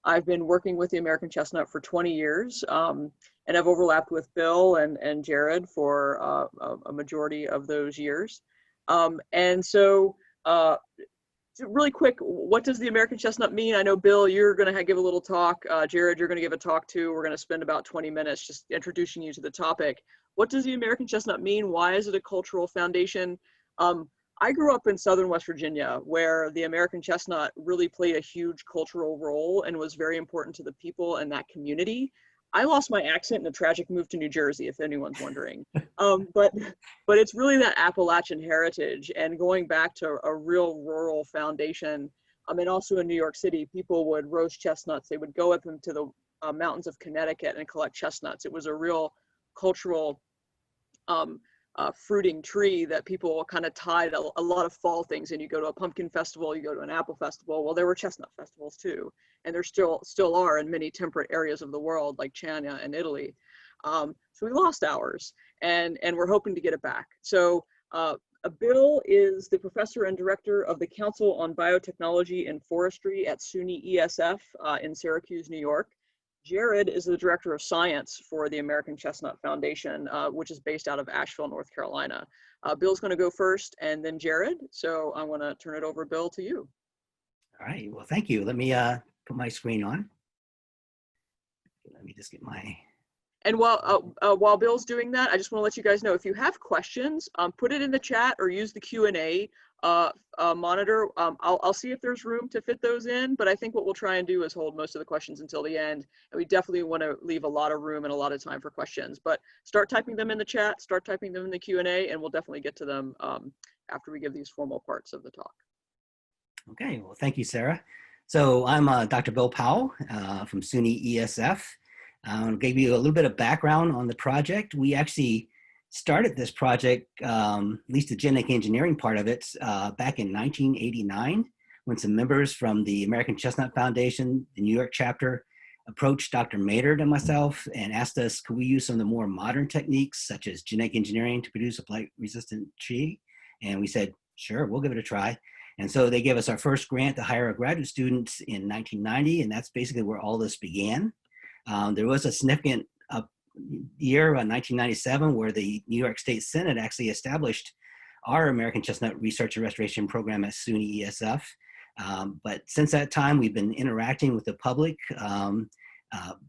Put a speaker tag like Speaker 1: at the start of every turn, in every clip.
Speaker 1: I've been working with the American chestnut for 20 years, and I've overlapped with Bill and Jared for a majority of those years. And so really quick, what does the American chestnut mean? I know, Bill, you're going to give a little talk. Jared, you're going to give a talk too. We're going to spend about 20 minutes just introducing you to the topic. What does the American chestnut mean? Why is it a cultural foundation? I grew up in southern West Virginia, where the American chestnut really played a huge cultural role and was very important to the people in that community. I lost my accent in a tragic move to New Jersey, if anyone's wondering. But it's really that Appalachian heritage and going back to a real rural foundation. And also in New York City, people would roast chestnuts. They would go up into the mountains of Connecticut and collect chestnuts. It was a real cultural fruiting tree that people kind of tied a lot of fall things in. You go to a pumpkin festival, you go to an apple festival. Well, there were chestnut festivals too, and there still are in many temperate areas of the world, like China and Italy. So we lost ours, and we're hoping to get it back. So Bill is the professor and director of the Council on Biotechnology and Forestry at SUNY ESF in Syracuse, New York. Jared is the director of science for the American Chestnut Foundation, which is based out of Asheville, North Carolina. Bill's going to go first, and then Jared. So I want to turn it over, Bill, to you.
Speaker 2: All right. Well, thank you. Let me put my screen on. Let me just get my.
Speaker 1: And while Bill's doing that, I just want to let you guys know, if you have questions, put it in the chat or use the Q&A monitor. I'll see if there's room to fit those in, but I think what we'll try and do is hold most of the questions until the end. And we definitely want to leave a lot of room and a lot of time for questions, but start typing them in the chat, start typing them in the Q&A, and we'll definitely get to them after we give these formal parts of the talk.
Speaker 2: Okay, well, thank you, Sarah. So I'm Dr. Bill Powell from SUNY ESF. I'll give you a little bit of background on the project. We actually started this project, at least the genetic engineering part of it, back in 1989, when some members from the American Chestnut Foundation, the New York chapter, approached Dr. Maynard and myself and asked us, could we use some of the more modern techniques, such as genetic engineering, to produce a blight-resistant tree? And we said, sure, we'll give it a try. And so they gave us our first grant to hire a graduate student in 1990, and that's basically where all this began. There was a significant year, 1997, where the New York State Senate actually established our American Chestnut Research and Restoration Program at SUNY ESF. But since that time, we've been interacting with the public,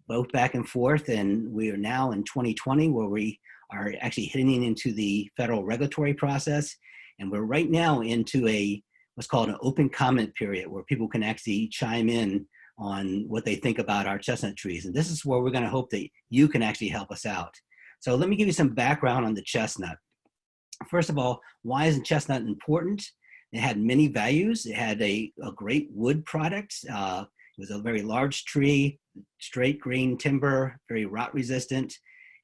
Speaker 2: both back and forth, and we are now in 2020, where we are actually hitting into the federal regulatory process. And we're right now into what's called an open comment period, where people can actually chime in on what they think about our chestnut trees. And this is where we're going to hope that you can actually help us out. So let me give you some background on the chestnut. First of all, why is the chestnut important? It had many values. It had a great wood product. It was a very large tree, straight grain timber, very rot resistant.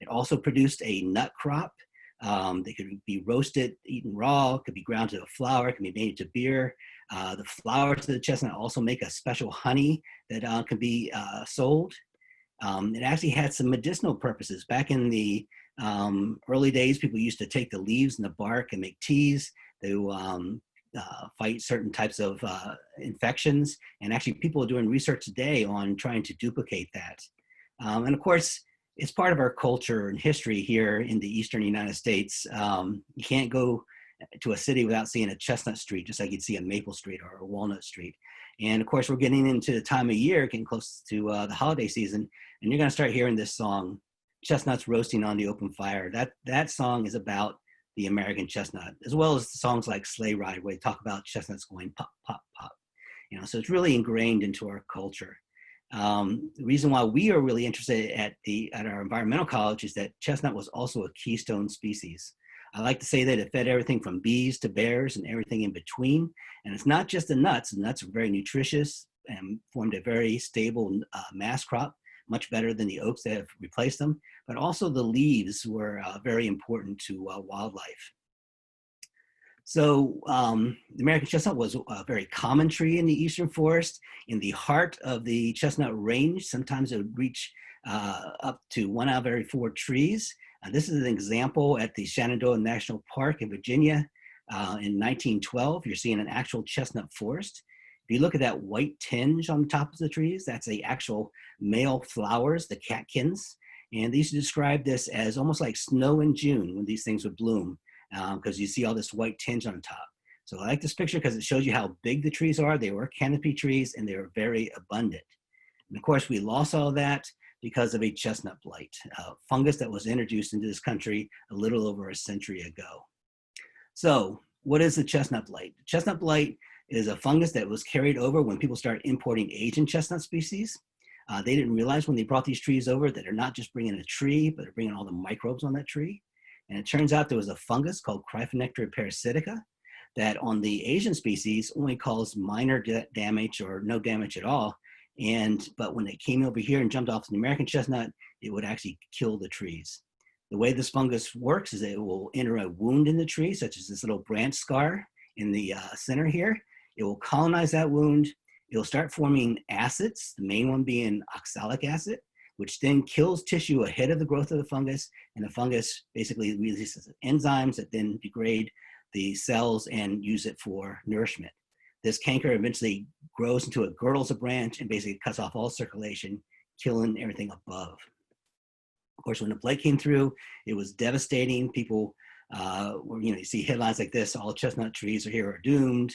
Speaker 2: It also produced a nut crop. They could be roasted, eaten raw, could be ground to a flour, can be made into beer. The flowers of the chestnut also make a special honey that can be sold. It actually had some medicinal purposes. Back in the early days, people used to take the leaves and the bark and make teas to fight certain types of infections. And actually, people are doing research today on trying to duplicate that. And of course, it's part of our culture and history here in the Eastern United States. You can't go to a city without seeing a chestnut street, just like you'd see a maple street or a walnut street. And of course, we're getting into the time of year, getting close to the holiday season, and you're gonna start hearing this song, Chestnuts Roasting on the Open Fire. That song is about the American chestnut, as well as the songs like Sleigh Ride, where they talk about chestnuts going pop, pop, pop. You know, so it's really ingrained into our culture. The reason why we are really interested at our environmental college is that chestnut was also a keystone species. I like to say that it fed everything from bees to bears and everything in between. And it's not just the nuts. The nuts are very nutritious and formed a very stable mass crop, much better than the oaks that have replaced them. But also the leaves were very important to wildlife. So the American chestnut was a very common tree in the eastern forest. In the heart of the chestnut range, sometimes it would reach up to 1 out of every 4 trees. This is an example at the Shenandoah National Park in Virginia in 1912. You're seeing an actual chestnut forest. If you look at that white tinge on the top of the trees, that's the actual male flowers, the catkins. And they used to describe this as almost like snow in June when these things would bloom, because you see all this white tinge on the top. So I like this picture because it shows you how big the trees are. They were canopy trees and they were very abundant. And of course, we lost all that because of a chestnut blight, a fungus that was introduced into this country a little over a century ago. So what is the chestnut blight? Chestnut blight is a fungus that was carried over when people started importing Asian chestnut species. They didn't realize when they brought these trees over that they're not just bringing a tree, but they're bringing all the microbes on that tree. And it turns out there was a fungus called Cryphonectria parasitica that on the Asian species only caused minor damage or no damage at all. But when it came over here and jumped off the American chestnut, it would actually kill the trees. The way this fungus works is it will enter a wound in the tree, such as this little branch scar in the center here. It will colonize that wound. It'll start forming acids, the main one being oxalic acid, which then kills tissue ahead of the growth of the fungus. And the fungus basically releases enzymes that then degrade the cells and use it for nourishment. This canker eventually grows into a girdles a branch and basically cuts off all circulation, killing everything above. Of course, when the blight came through, it was devastating. People you see headlines like this: all chestnut trees are doomed.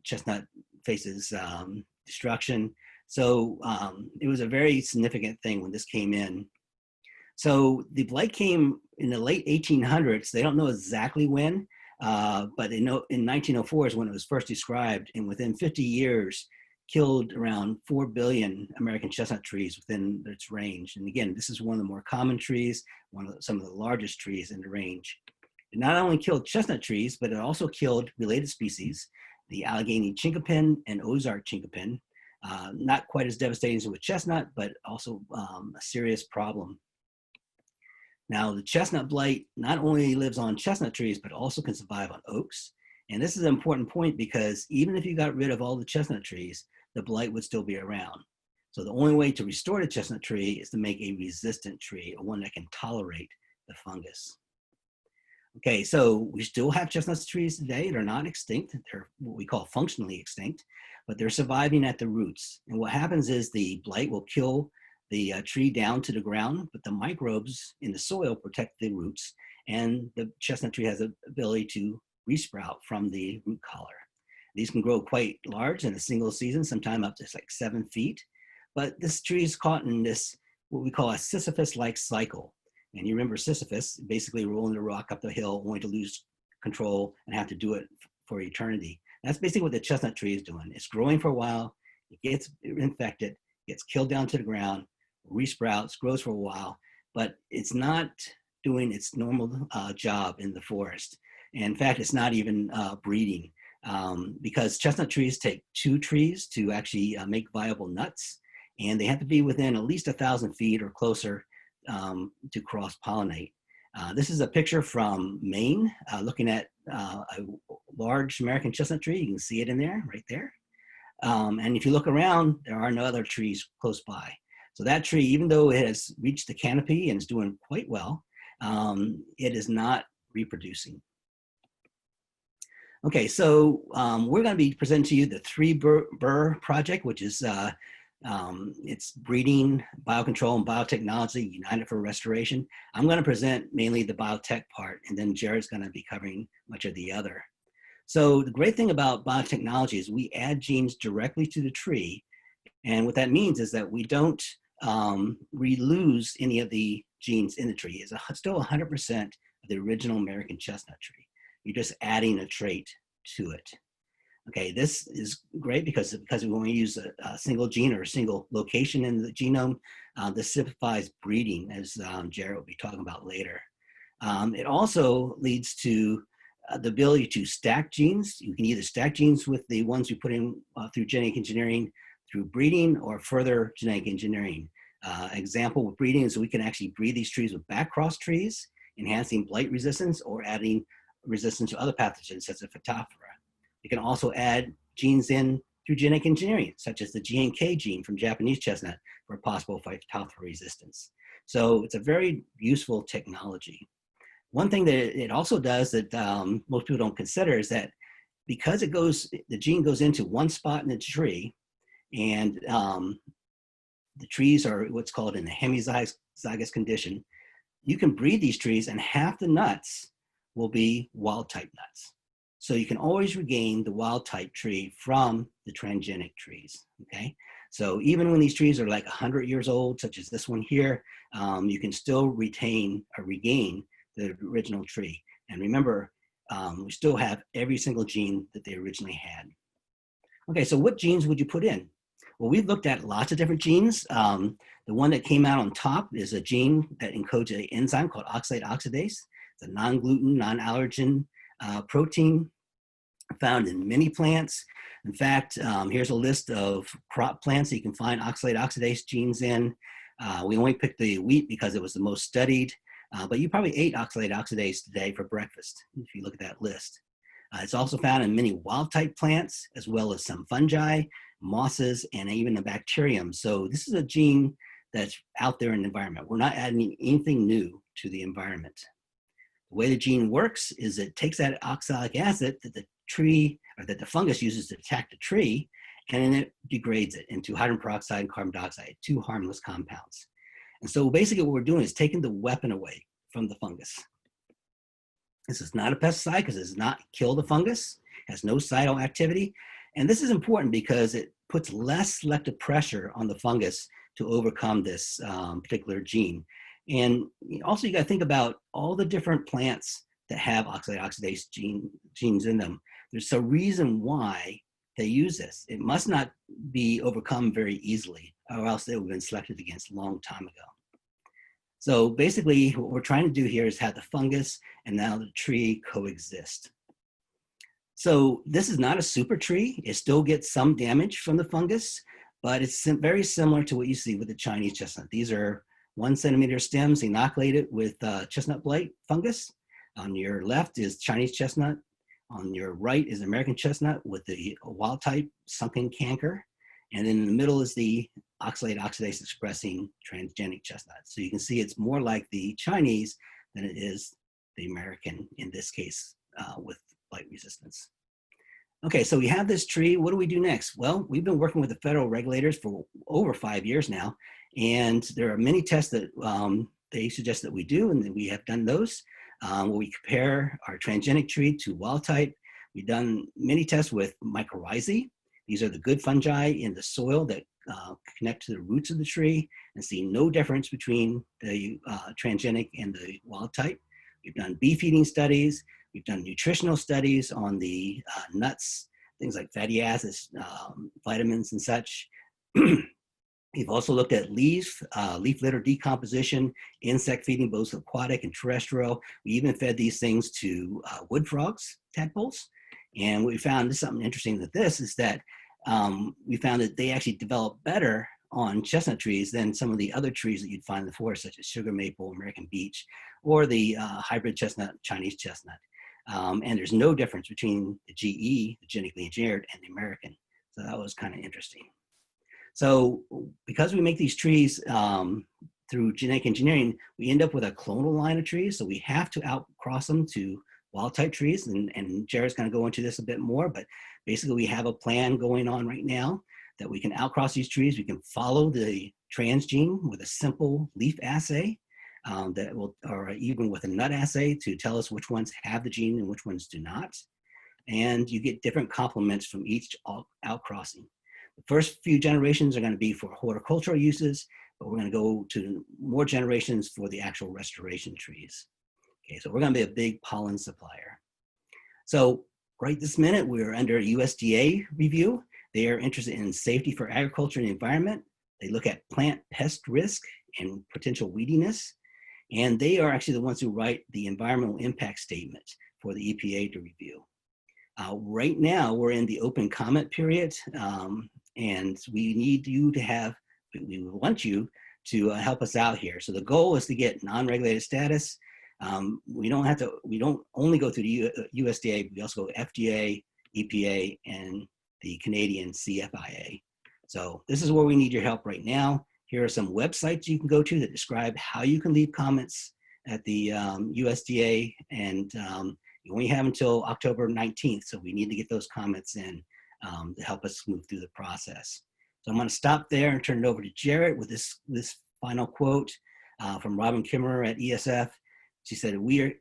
Speaker 2: Chestnut faces destruction. So it was a very significant thing when this came in. So the blight came in the late 1800s. They don't know exactly when, but they know in 1904 is when it was first described, and within 50 years, killed around 4 billion American chestnut trees within its range. And again, this is one of the more common trees, some of the largest trees in the range. It not only killed chestnut trees, but it also killed related species, the Allegheny chinkapin and Ozark chinkapin. Not quite as devastating as with chestnut, but also a serious problem. Now, the chestnut blight not only lives on chestnut trees, but also can survive on oaks. And this is an important point because even if you got rid of all the chestnut trees, the blight would still be around. So the only way to restore the chestnut tree is to make a resistant tree, or one that can tolerate the fungus. Okay, so we still have chestnut trees today. They're not extinct. They're what we call functionally extinct, but they're surviving at the roots. And what happens is the blight will kill the tree down to the ground, but the microbes in the soil protect the roots, and the chestnut tree has the ability to resprout from the root collar. These can grow quite large in a single season, sometime up to like 7 feet. But this tree is caught in this, what we call a Sisyphus-like cycle. And you remember Sisyphus, basically rolling the rock up the hill, only to lose control and have to do it for eternity. That's basically what the chestnut tree is doing. It's growing for a while, it gets infected, gets killed down to the ground, resprouts, grows for a while, but it's not doing its normal job in the forest. And in fact, it's not even breeding because chestnut trees take 2 trees to actually make viable nuts, and they have to be within at least 1,000 feet or closer to cross-pollinate. This is a picture from Maine, looking at a large American chestnut tree. You can see it in there, right there. And if you look around, there are no other trees close by. So that tree, even though it has reached the canopy and is doing quite well, it is not reproducing. Okay, so we're going to be presenting to you the 3 Burr project, which is it's breeding, biocontrol, and biotechnology united for restoration. I'm going to present mainly the biotech part, and then Jared's going to be covering much of the other. So the great thing about biotechnology is we add genes directly to the tree, and what that means is that we don't lose any of the genes in the tree. It's still 100% of the original American chestnut tree. You're just adding a trait to it. Okay, this is great because we want to use a single gene or a single location in the genome. This simplifies breeding, as Jared will be talking about later. It also leads to the ability to stack genes. You can either stack genes with the ones you put in through genetic engineering, through breeding, or further genetic engineering. Example with breeding is we can actually breed these trees with backcross trees, enhancing blight resistance or adding resistance to other pathogens such as Phytophthora. You can also add genes in through genetic engineering, such as the GNK gene from Japanese chestnut for possible Phytophthora resistance. So it's a very useful technology. One thing that it also does that most people don't consider is that because the gene goes into one spot in the tree, and the trees are what's called in a hemizygous condition, you can breed these trees and half the nuts will be wild type nuts. So you can always regain the wild type tree from the transgenic trees, okay? So even when these trees are like 100 years old, such as this one here, you can still retain or regain the original tree. And remember, we still have every single gene that they originally had. Okay, so what genes would you put in? Well, we've looked at lots of different genes. The one that came out on top is a gene that encodes an enzyme called oxalate oxidase. It's a non-gluten, non-allergen protein found in many plants. In fact, here's a list of crop plants that you can find oxalate oxidase genes in. We only picked the wheat because it was the most studied, but you probably ate oxalate oxidase today for breakfast, if you look at that list. It's also found in many wild-type plants, as well as some fungi, mosses, and even a bacterium. So this is a gene that's out there in the environment. We're not adding anything new to the environment. The way the gene works is it takes that oxalic acid that the tree, or that the fungus uses to attack the tree, and then it degrades it into hydrogen peroxide and carbon dioxide, two harmless compounds. And so basically what we're doing is taking the weapon away from the fungus. This is not a pesticide because it does not kill the fungus, has no cytoactivity activity. And this is important because it puts less selective pressure on the fungus to overcome this particular gene. And also you got to think about all the different plants that have oxalate oxidase genes in them. There's a reason why they use this. It must not be overcome very easily, or else they would have been selected against a long time ago. So basically what we're trying to do here is have the fungus and now the tree coexist. So this is not a super tree. It still gets some damage from the fungus, but it's very similar to what you see with the Chinese chestnut. These are 1 centimeter stems inoculated with chestnut blight fungus. On your left is Chinese chestnut. On your right is American chestnut with the wild type sunken canker. And then in the middle is the oxalate oxidase expressing transgenic chestnut. So you can see it's more like the Chinese than it is the American in this case with blight resistance. Okay, so we have this tree. What do we do next? Well, we've been working with the federal regulators for over 5 years now, and there are many tests that they suggest that we do, and we have done those. Where we compare our transgenic tree to wild type. We've done many tests with mycorrhizae. These are the good fungi in the soil that connect to the roots of the tree, and see no difference between the transgenic and the wild type. We've done bee feeding studies. We've done nutritional studies on the nuts, things like fatty acids, vitamins and such. We've also looked at leaf litter decomposition, insect feeding, both aquatic and terrestrial. We even fed these things to wood frogs, tadpoles. And what we found, this is something interesting with this, is that we found that they actually develop better on chestnut trees than some of the other trees that you'd find in the forest, such as sugar maple, American beech, or the hybrid chestnut, Chinese chestnut. And there's no difference between the GE, the genetically engineered, and the American. So that was kind of interesting. So because we make these trees through genetic engineering, we end up with a clonal line of trees. So we have to outcross them to wild type trees. And Jared's going to go into this a bit more, but basically we have a plan going on right now that we can outcross these trees. We can follow the transgene with a simple leaf assay that will, or even with a nut assay to tell us which ones have the gene and which ones do not. And you get different complements from each outcrossing. The first few generations are going to be for horticultural uses, but we're going to go to more generations for the actual restoration trees. Okay, so we're going to be a big pollen supplier. So right this minute, we're under USDA review. They are interested in safety for agriculture and the environment. They look at plant pest risk and potential weediness. And they are actually the ones who write the environmental impact statement for the EPA to review. Right now, we're in the open comment period, and we need you to have, we want you to help us out here. So the goal is to get non-regulated status. We don't only go through the USDA, we also go FDA, EPA, and the Canadian CFIA. So this is where we need your help right now. Here are some websites you can go to that describe how you can leave comments at the USDA and We only have until October 19th, so we need to get those comments in to help us move through the process. So I'm going to stop there and turn it over to Jared with this final quote from Robin Kimmerer at ESF. She said, we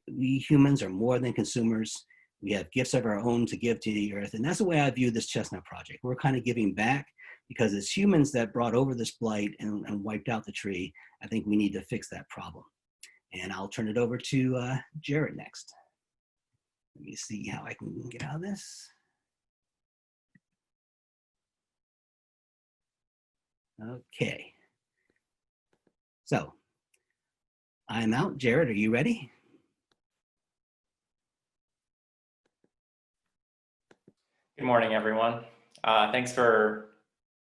Speaker 2: humans are more than consumers. We have gifts of our own to give to the earth. And that's the way I view this chestnut project. We're kind of giving back because it's humans that brought over this blight and wiped out the tree. I think we need to fix that problem. And I'll turn it over to Jared next. Let me see how I can get out of this. Okay. So I'm out. Jared, are you ready?
Speaker 3: Good morning, everyone. Thanks for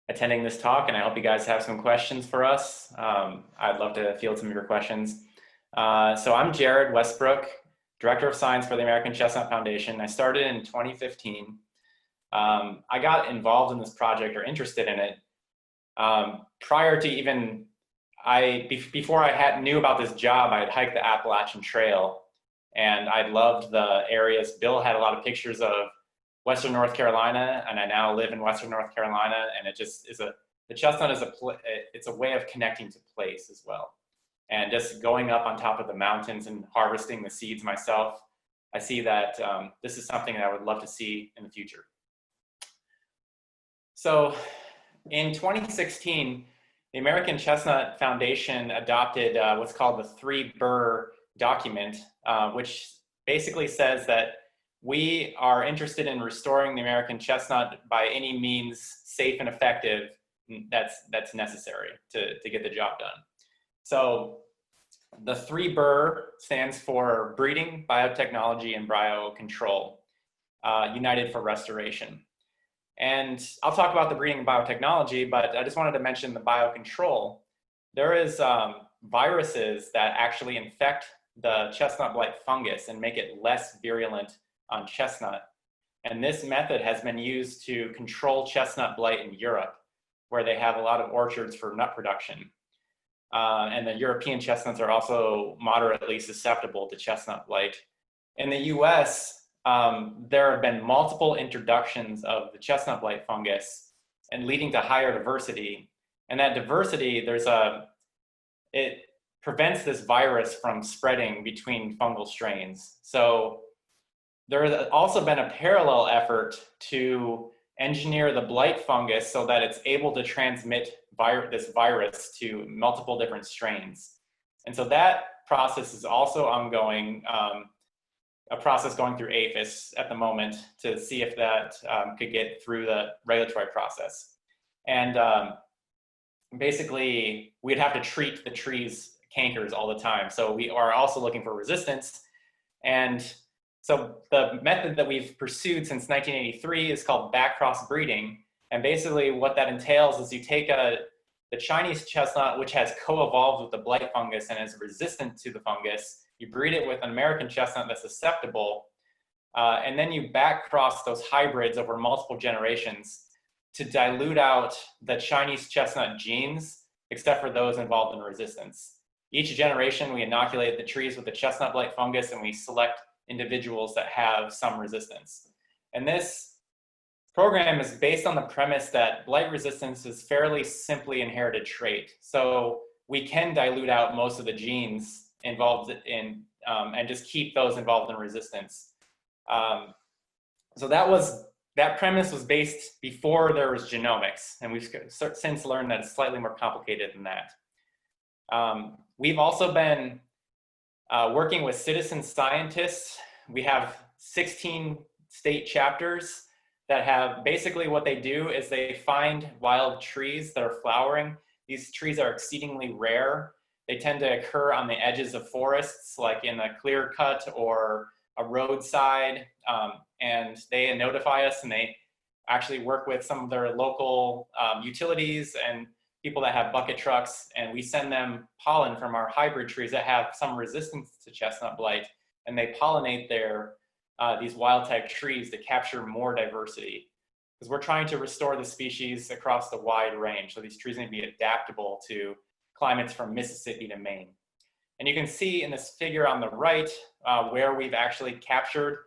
Speaker 3: attending this talk, and I hope you guys have some questions for us. I'd love to field some of your questions. So I'm Jared Westbrook, Director of Science for the American Chestnut Foundation. I started in 2015. I got involved in this project or interested in it prior to even, before I knew about this job, I had hiked the Appalachian Trail, and I loved the areas. Bill had a lot of pictures of Western North Carolina, and I now live in Western North Carolina, and it just is the chestnut is it's a way of connecting to place as well. And just going up on top of the mountains and harvesting the seeds myself, I see that this is something that I would love to see in the future. So in 2016, the American Chestnut Foundation adopted what's called the 3 Burr document, which basically says that we are interested in restoring the American chestnut by any means safe and effective that's necessary to get the job done. So the 3 Burr stands for breeding, biotechnology, and biocontrol, united for restoration. And I'll talk about the breeding and biotechnology, but I just wanted to mention the biocontrol. There is viruses that actually infect the chestnut blight fungus and make it less virulent on chestnut. And this method has been used to control chestnut blight in Europe, where they have a lot of orchards for nut production. And the European chestnuts are also moderately susceptible to chestnut blight. In the US, there have been multiple introductions of the chestnut blight fungus and leading to higher diversity. And that diversity, it prevents this virus from spreading between fungal strains. So there has also been a parallel effort to engineer the blight fungus so that it's able to transmit this virus to multiple different strains. And so that process is also ongoing, a process going through AfS at the moment to see if that could get through the regulatory process. And basically, we'd have to treat the tree's cankers all the time. So we are also looking for resistance. And so the method that we've pursued since 1983 is called backcross breeding. And basically what that entails is you take the Chinese chestnut, which has co-evolved with the blight fungus and is resistant to the fungus, you breed it with an American chestnut that's susceptible, and then you backcross those hybrids over multiple generations to dilute out the Chinese chestnut genes, except for those involved in resistance. Each generation, we inoculate the trees with the chestnut blight fungus, and we select individuals that have some resistance. And this program is based on the premise that blight resistance is fairly simply inherited trait. So we can dilute out most of the genes involved in, and just keep those involved in resistance. So that premise was based before there was genomics, and we've since learned that it's slightly more complicated than that. We've also been working with citizen scientists. We have 16 state chapters that have basically what they do is they find wild trees that are flowering. These trees are exceedingly rare. They tend to occur on the edges of forests, like in a clear cut or a roadside, and they notify us, and they actually work with some of their local utilities and people that have bucket trucks, and we send them pollen from our hybrid trees that have some resistance to chestnut blight, and they pollinate these wild type trees to capture more diversity. Because we're trying to restore the species across the wide range. So these trees need to be adaptable to climates from Mississippi to Maine. And you can see in this figure on the right where we've actually captured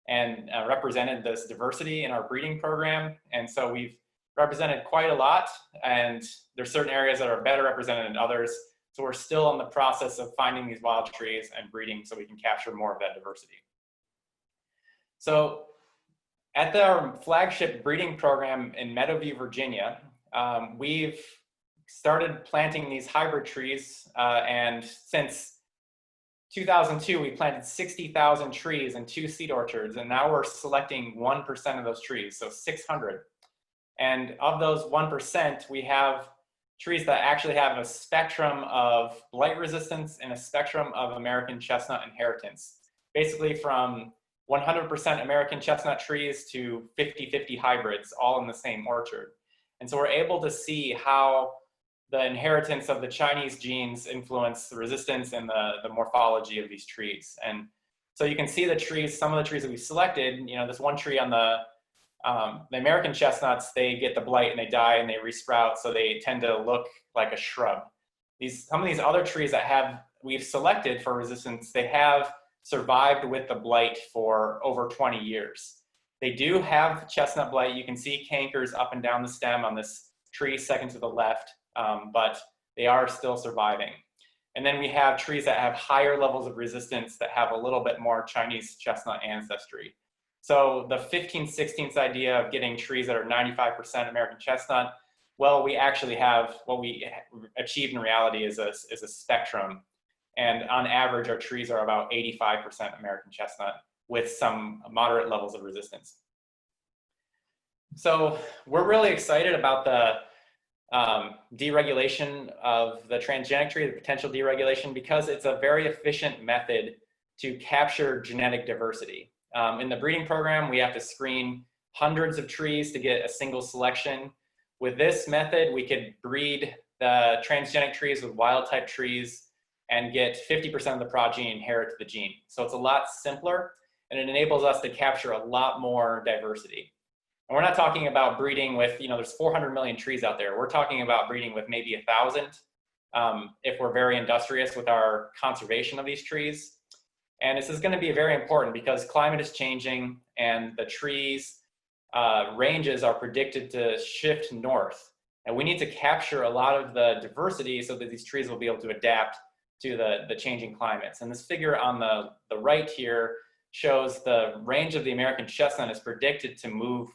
Speaker 3: and represented this diversity in our breeding program. And so we've represented quite a lot, and there's certain areas that are better represented than others. So we're still in the process of finding these wild trees and breeding so we can capture more of that diversity. So at our flagship breeding program in Meadowview, Virginia, we've started planting these hybrid trees, and since 2002, we planted 60,000 trees in 2 seed orchards, and now we're selecting 1% of those trees, so 600. And of those 1%, we have trees that actually have a spectrum of blight resistance and a spectrum of American chestnut inheritance, basically from 100% American chestnut trees to 50-50 hybrids, all in the same orchard. And so we're able to see how the inheritance of the Chinese genes influence the resistance and the morphology of these trees. And so you can see the trees, some of the trees that we selected, you know, this one tree on the American chestnuts, they get the blight and they die and they resprout, so they tend to look like a shrub. Some of these other trees that we've selected for resistance, they have survived with the blight for over 20 years. They do have chestnut blight. You can see cankers up and down the stem on this tree second to the left, but they are still surviving. And then we have trees that have higher levels of resistance that have a little bit more Chinese chestnut ancestry. So the 15/16 idea of getting trees that are 95% American chestnut, well, we actually have, what we achieved in reality is a spectrum. And on average, our trees are about 85% American chestnut with some moderate levels of resistance. So we're really excited about the deregulation of the transgenic tree, the potential deregulation, because it's a very efficient method to capture genetic diversity. In the breeding program, we have to screen hundreds of trees to get a single selection. With this method, we could breed the transgenic trees with wild type trees and get 50% of the progeny inherit the gene. So it's a lot simpler, and it enables us to capture a lot more diversity. And we're not talking about breeding with, you know, there's 400 million trees out there. We're talking about breeding with maybe 1,000 if we're very industrious with our conservation of these trees. And this is going to be very important because climate is changing and the trees ranges are predicted to shift north. And we need to capture a lot of the diversity so that these trees will be able to adapt to the changing climates. And this figure on the right here shows the range of the American chestnut is predicted to move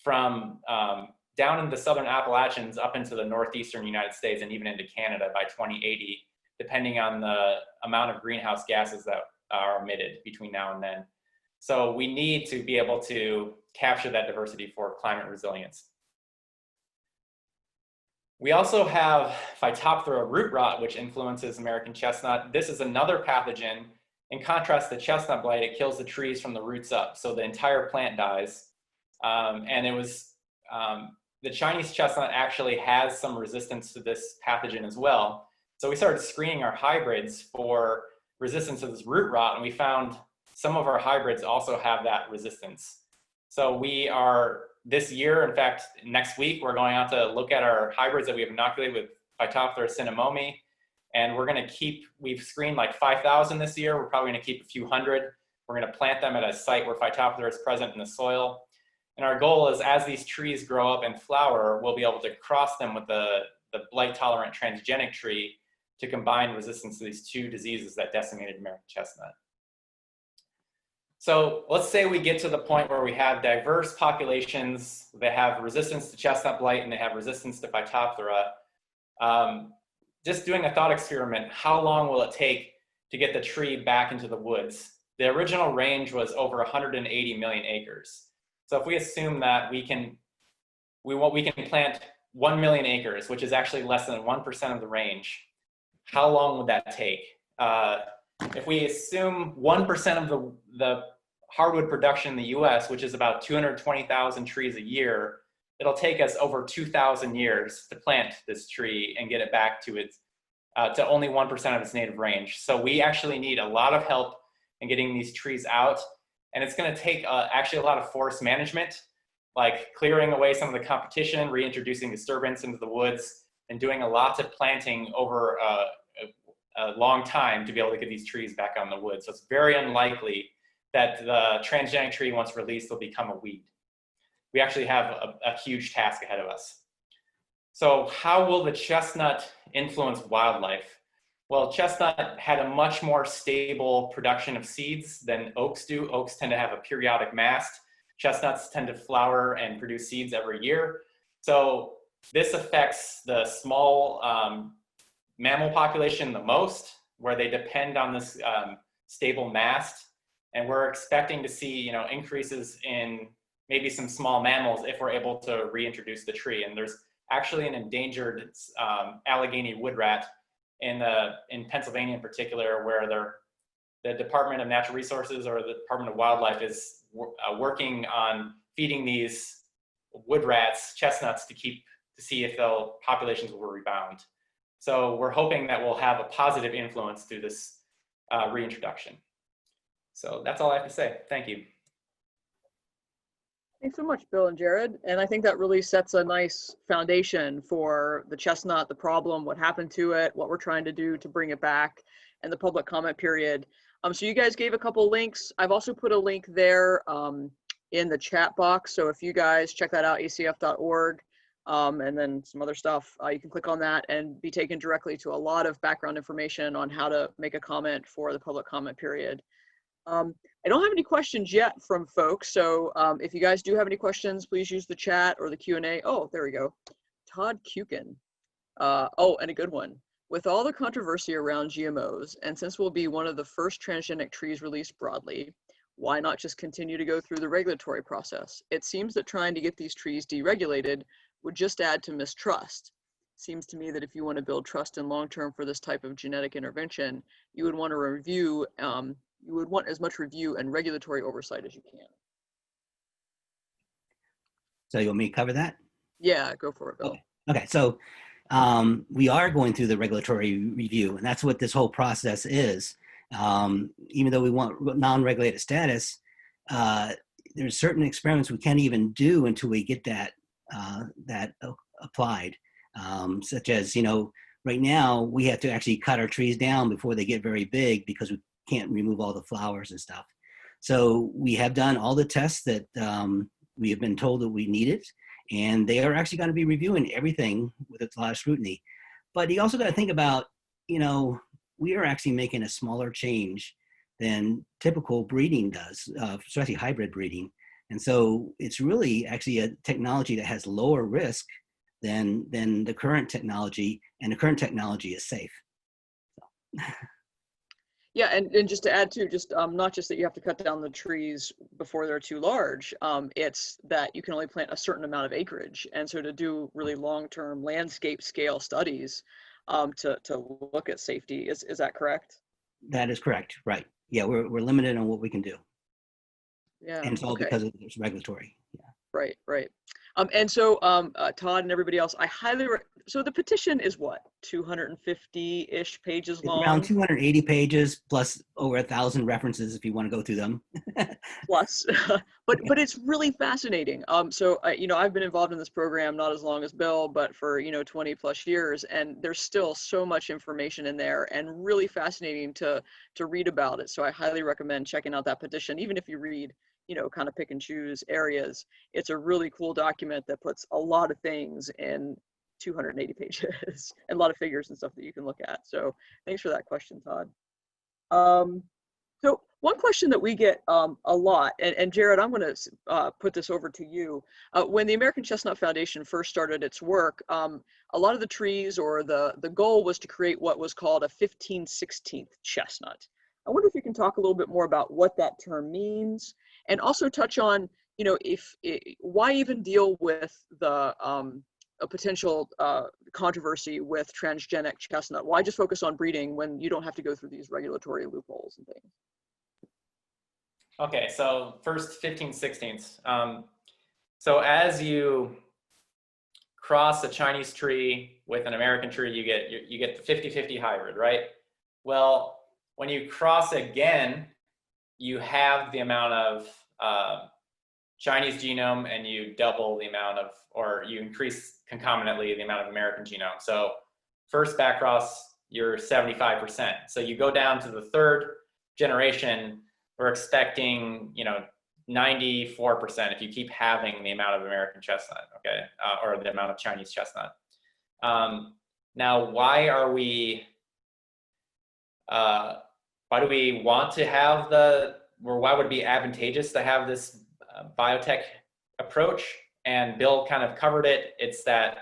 Speaker 3: from down in the southern Appalachians up into the northeastern United States and even into Canada by 2080, depending on the amount of greenhouse gases that are emitted between now and then. So we need to be able to capture that diversity for climate resilience. We also have Phytophthora root rot, which influences American chestnut. This is another pathogen. In contrast to chestnut blight, it kills the trees from the roots up, so the entire plant dies. And it was, the Chinese chestnut actually has some resistance to this pathogen as well. So we started screening our hybrids for resistance to this root rot, and we found some of our hybrids also have that resistance. So we are, this year, in fact, next week, we're going out to look at our hybrids that we have inoculated with Phytophthora cinnamomi, and we're gonna keep, we've screened like 5,000 this year, we're probably gonna keep a few hundred. We're gonna plant them at a site where Phytophthora is present in the soil. And our goal is, as these trees grow up and flower, we'll be able to cross them with the blight-tolerant transgenic tree to combine resistance to these two diseases that decimated American chestnut. So let's say we get to the point where we have diverse populations that have resistance to chestnut blight and they have resistance to Phytophthora. Just doing a thought experiment, how long will it take to get the tree back into the woods? The original range was over 180 million acres. So if we assume that we can plant 1 million acres, which is actually less than 1% of the range, how long would that take? If we assume 1% of the hardwood production in the US, which is about 220,000 trees a year, it'll take us over 2,000 years to plant this tree and get it back to its, to only 1% of its native range. So we actually need a lot of help in getting these trees out. And it's gonna take actually a lot of forest management, like clearing away some of the competition, reintroducing disturbance into the woods, and doing a lot of planting over a long time to be able to get these trees back on the wood. So it's very unlikely that the transgenic tree, once released, will become a weed. We actually have a huge task ahead of us. So how will the chestnut influence wildlife? Well, chestnut had a much more stable production of seeds than oaks do. Oaks tend to have a periodic mast. Chestnuts tend to flower and produce seeds every year. So this affects the small mammal population the most, where they depend on this stable mast. And we're expecting to see, increases in maybe some small mammals if we're able to reintroduce the tree. And there's actually an endangered Allegheny wood rat in Pennsylvania in particular, where the Department of Natural Resources or the Department of Wildlife is working on feeding these wood rats chestnuts to see if populations will rebound. So we're hoping that we'll have a positive influence through this reintroduction. So that's all I have to say. Thank you.
Speaker 1: Thanks so much, Bill and Jared. And I think that really sets a nice foundation for the chestnut, the problem, what happened to it, what we're trying to do to bring it back, and the public comment period. So you guys gave a couple links. I've also put a link there in the chat box. So if you guys check that out, acf.org, and then some other stuff, you can click on that and be taken directly to a lot of background information on how to make a comment for the public comment period. I don't have any questions yet from folks, so if you guys do have any questions, please use the chat or the Q&A. Oh, there we go. Todd Kukin. Oh, and a good one. With all the controversy around GMOs, and since we'll be one of the first transgenic trees released broadly, why not just continue to go through the regulatory process? It seems that trying to get these trees deregulated would just add to mistrust. Seems to me that if you want to build trust in long-term for this type of genetic intervention, you would want to review, you would want as much review and regulatory oversight as you can.
Speaker 2: So you want me to cover that?
Speaker 1: Yeah, go for it, Bill.
Speaker 2: Okay. So we are going through the regulatory review, and that's what this whole process is. Even though we want non-regulated status, there's certain experiments we can't even do until we get that applied. Such as, right now we have to actually cut our trees down before they get very big because we can't remove all the flowers and stuff. So we have done all the tests that we have been told that we needed, and they are actually going to be reviewing everything with a lot of scrutiny. But you also got to think about, we are actually making a smaller change than typical breeding does, especially hybrid breeding. And so it's really actually a technology that has lower risk than the current technology, and the current technology is safe. So.
Speaker 1: Yeah, and just to add to, just not just that you have to cut down the trees before they're too large, it's that you can only plant a certain amount of acreage. And so to do really long-term landscape scale studies to look at safety, is that correct?
Speaker 2: That is correct, right. Yeah, we're limited on what we can do.
Speaker 1: Yeah,
Speaker 2: and it's all
Speaker 1: okay.
Speaker 2: because of this regulatory. Yeah.
Speaker 1: Right. And so Todd and everybody else, I highly, so the petition is what, 250-ish pages long?
Speaker 2: Around 280 pages plus over 1,000 references if you want to go through them.
Speaker 1: Plus, but it's really fascinating. So I've been involved in this program not as long as Bill, but for 20 plus years, and there's still so much information in there and really fascinating to read about it. So I highly recommend checking out that petition, even if you read kind of pick and choose areas. It's a really cool document that puts a lot of things in 280 pages and a lot of figures and stuff that you can look at. So thanks for that question, Todd. So one question that we get a lot, and Jared, I'm going to put this over to you. When the American Chestnut Foundation first started its work, a lot of the trees, or the goal was to create what was called a 15/16 chestnut. I wonder if you can talk a little bit more about what that term means, and also touch on, why even deal with the a potential controversy with transgenic chestnut? Why just focus on breeding when you don't have to go through these regulatory loopholes and things?
Speaker 3: Okay, so first 15/16. So as you cross a Chinese tree with an American tree, you get the 50/50 hybrid, right? Well, when you cross again, you have the amount of Chinese genome, and you double the amount of, or you increase concomitantly the amount of American genome. So first backcross, you're 75%. So you go down to the third generation, we're expecting, 94% if you keep having the amount of American chestnut, okay, or the amount of Chinese chestnut. Now, why do we want to have why would it be advantageous to have this biotech approach? And Bill kind of covered it. It's that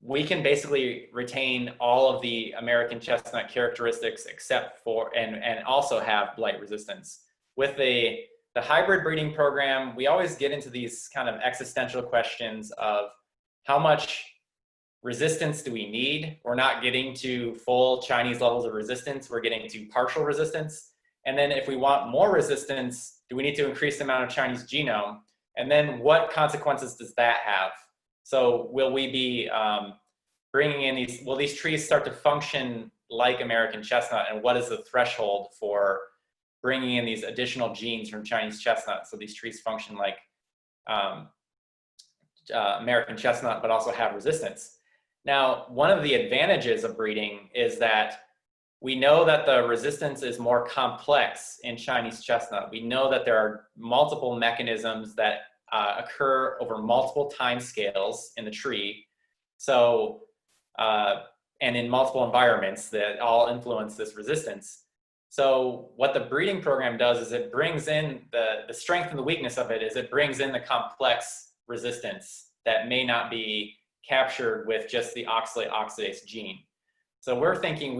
Speaker 3: we can basically retain all of the American chestnut characteristics except for, and also have blight resistance. With the hybrid breeding program, we always get into these kind of existential questions of how much resistance do we need? We're not getting to full Chinese levels of resistance. We're getting to partial resistance. And then if we want more resistance, do we need to increase the amount of Chinese genome? And then what consequences does that have? So will we be bringing in will these trees start to function like American chestnut? And what is the threshold for bringing in these additional genes from Chinese chestnut so these trees function like American chestnut, but also have resistance? Now, one of the advantages of breeding is that we know that the resistance is more complex in Chinese chestnut. We know that there are multiple mechanisms that occur over multiple time scales in the tree. So, and in multiple environments that all influence this resistance. So what the breeding program does is it brings in the strength and the weakness of it is it brings in the complex resistance that may not be captured with just the oxalate oxidase gene. So we're thinking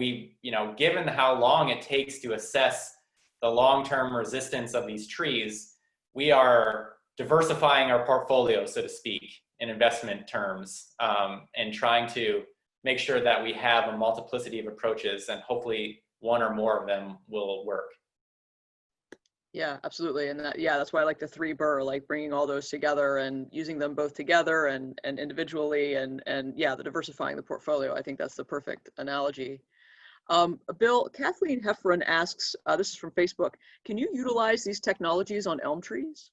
Speaker 3: given how long it takes to assess the long-term resistance of these trees, we are diversifying our portfolio, so to speak, in investment terms, and trying to make sure that we have a multiplicity of approaches, and hopefully one or more of them will work.
Speaker 1: Yeah, absolutely. And that's why I like the 3 Burr, like bringing all those together and using them both together and individually, and the diversifying the portfolio. I think that's the perfect analogy. Bill, Kathleen Heffron asks, this is from Facebook, can you utilize these technologies on elm trees?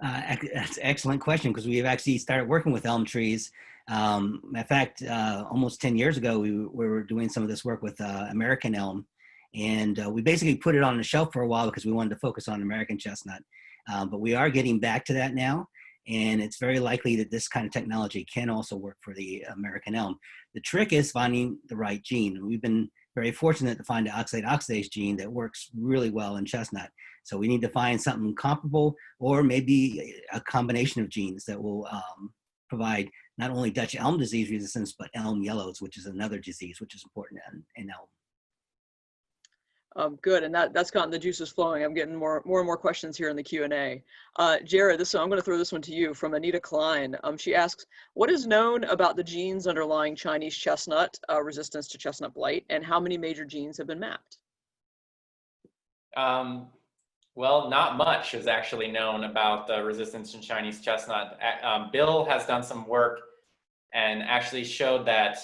Speaker 2: That's an excellent question, because we have actually started working with elm trees. In fact, almost 10 years ago, we were doing some of this work with American elm. And we basically put it on the shelf for a while because we wanted to focus on American chestnut. But we are getting back to that now. And it's very likely that this kind of technology can also work for the American elm. The trick is finding the right gene. We've been very fortunate to find the oxalate oxidase gene that works really well in chestnut. So we need to find something comparable, or maybe a combination of genes that will provide not only Dutch elm disease resistance, but elm yellows, which is another disease which is important in elm.
Speaker 1: Good, and that's gotten the juices flowing. I'm getting more and more questions here in the Q&A. Jared, I'm going to throw this one to you from Anita Klein. She asks, what is known about the genes underlying Chinese chestnut resistance to chestnut blight, and how many major genes have been mapped?
Speaker 3: Well, not much is actually known about the resistance in Chinese chestnut. Bill has done some work and actually showed that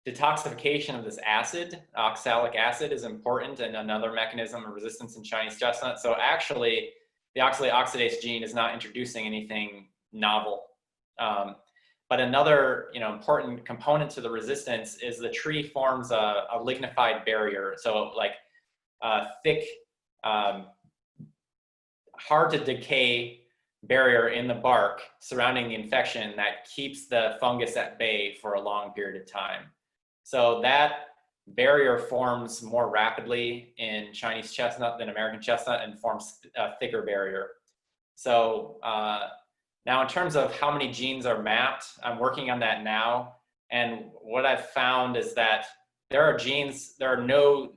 Speaker 3: detoxification of this acid, oxalic acid, is important and another mechanism of resistance in Chinese chestnut. So actually, the oxalate oxidase gene is not introducing anything novel. But another important component to the resistance is the tree forms a lignified barrier. So like a thick, hard to decay barrier in the bark surrounding the infection that keeps the fungus at bay for a long period of time. So that barrier forms more rapidly in Chinese chestnut than American chestnut and forms a thicker barrier. So now in terms of how many genes are mapped, I'm working on that now. And what I've found is that there are no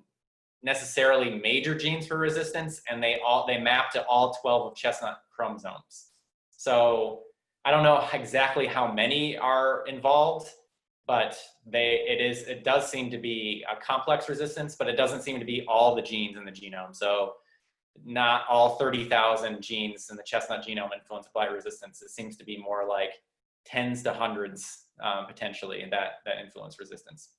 Speaker 3: necessarily major genes for resistance, and they map to all 12 of chestnut chromosomes. So I don't know exactly how many are involved, but it does seem to be a complex resistance, but it doesn't seem to be all the genes in the genome. So not all 30,000 genes in the chestnut genome influence blight resistance. It seems to be more like tens to hundreds potentially that influence resistance.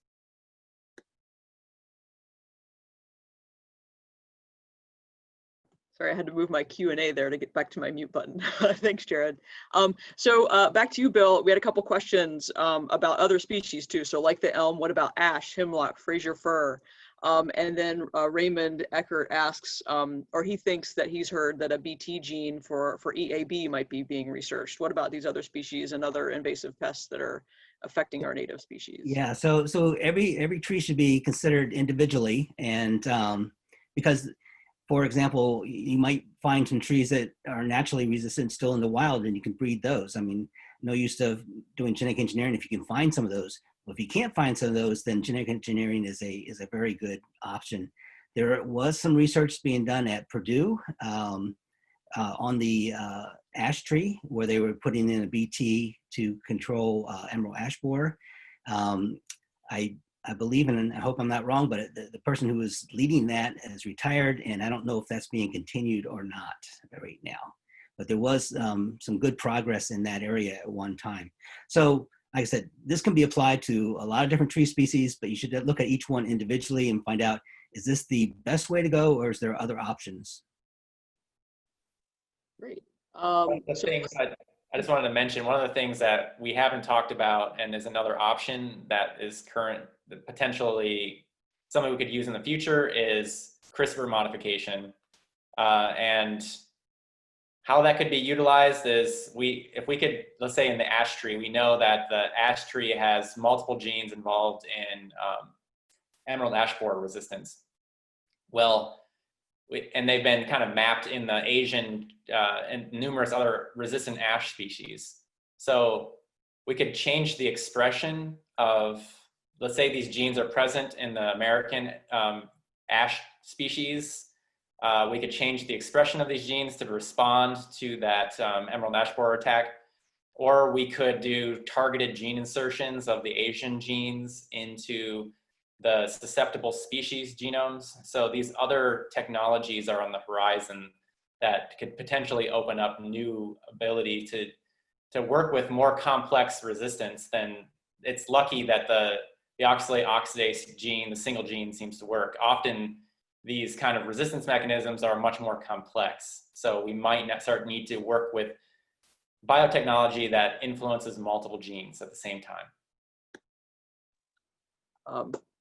Speaker 1: Sorry, I had to move my Q&A there to get back to my mute button. Thanks, Jared. So back to you, Bill. We had a couple questions about other species too. So like the elm, what about ash, hemlock, Fraser fir? And then Raymond Eckert asks, or he thinks that he's heard that a BT gene for EAB might be being researched. What about these other species and other invasive pests that are affecting our native species?
Speaker 2: Yeah, so every tree should be considered individually, and because, for example, you might find some trees that are naturally resistant still in the wild, and you can breed those. I mean, no use of doing genetic engineering if you can find some of those. Well, if you can't find some of those, then genetic engineering is a very good option. There was some research being done at Purdue on the ash tree, where they were putting in a BT to control emerald ash borer. I believe, and I hope I'm not wrong, but the person who was leading that is retired, and I don't know if that's being continued or not right now. But there was some good progress in that area at one time. So, like I said, this can be applied to a lot of different tree species, but you should look at each one individually and find out, is this the best way to go, or is there other options?
Speaker 1: Great.
Speaker 3: One of the things I just wanted to mention, one of the things that we haven't talked about and is another option that is potentially something we could use in the future is Crispr modification. And how that could be utilized is if we could, let's say in the ash tree, we know that the ash tree has multiple genes involved in emerald ash borer resistance. Well, and they've been kind of mapped in the Asian and numerous other resistant ash species. So we could change the expression of, let's say these genes are present in the American ash species. We could change the expression of these genes to respond to that emerald ash borer attack. Or we could do targeted gene insertions of the Asian genes into the susceptible species genomes. So these other technologies are on the horizon that could potentially open up new ability to work with more complex resistance. Than it's lucky that the oxalate oxidase gene, the single gene, seems to work. Often these kind of resistance mechanisms are much more complex. So we might need to work with biotechnology that influences multiple genes at the same time.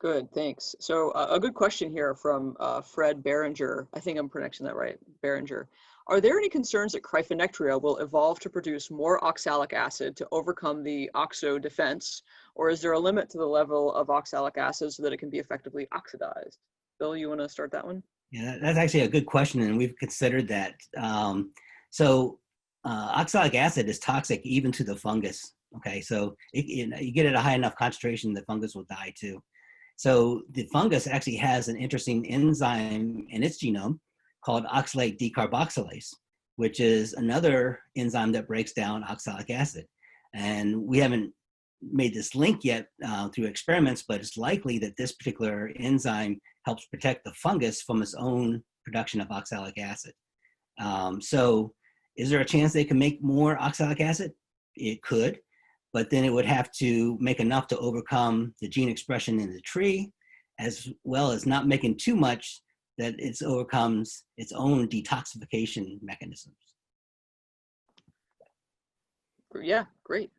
Speaker 1: Good, thanks. So a good question here from Fred Behringer. I think I'm pronouncing that right, Behringer. Are there any concerns that Cryphonectria will evolve to produce more oxalic acid to overcome the oxo defense, or is there a limit to the level of oxalic acid so that it can be effectively oxidized? Bill, you want to start that one?
Speaker 2: Yeah, that's actually a good question, and we've considered that. Oxalic acid is toxic even to the fungus. Okay, so you get at a high enough concentration, the fungus will die too. So the fungus actually has an interesting enzyme in its genome called oxalate decarboxylase, which is another enzyme that breaks down oxalic acid. And we haven't made this link yet through experiments, but it's likely that this particular enzyme helps protect the fungus from its own production of oxalic acid. So is there a chance they can make more oxalic acid? It could, but then it would have to make enough to overcome the gene expression in the tree, as well as not making too much that it overcomes its own detoxification mechanisms.
Speaker 1: Yeah, great.